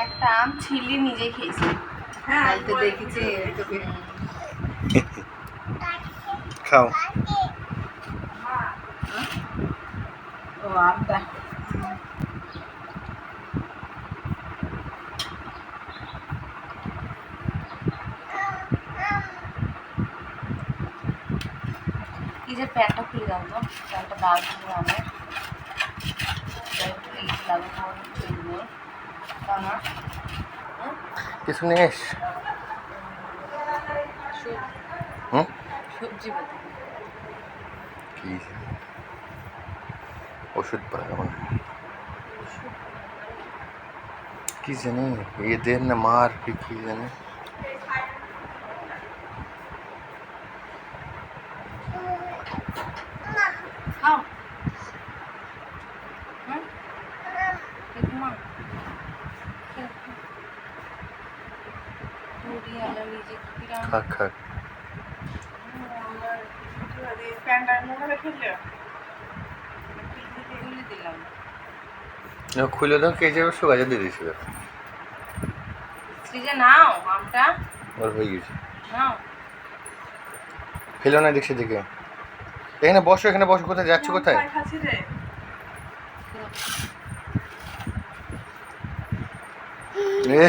একটা আম ছিলি নিজে খেয়েছি। হ্যাঁ তাই তো দেখেছি তোকে। খাও। ও আমটা এই যে প্যান্টটা খুলে দাও তো, প্যান্টটা দাও তুমি আমার এই লাগানো চলবে না। কিছু নিস। হুম সবজি বলতে কি ওষুধ পাওয়া মানে কি জানি ये देर ना मार কি জানি খাও। হুম মা খা খা প্যান্টার মনে ফেললে দিলাম। খুলে দাও কে যাবে সুগাজা দিয়ে দিয়েছিল সৃজা নাও আমটা ওর হয়ে গেছে নাও। ফেলো না দেখছি দিকে এখানে বসো কোথায় যাচ্ছ কোথায় খাচ্ছি রে এ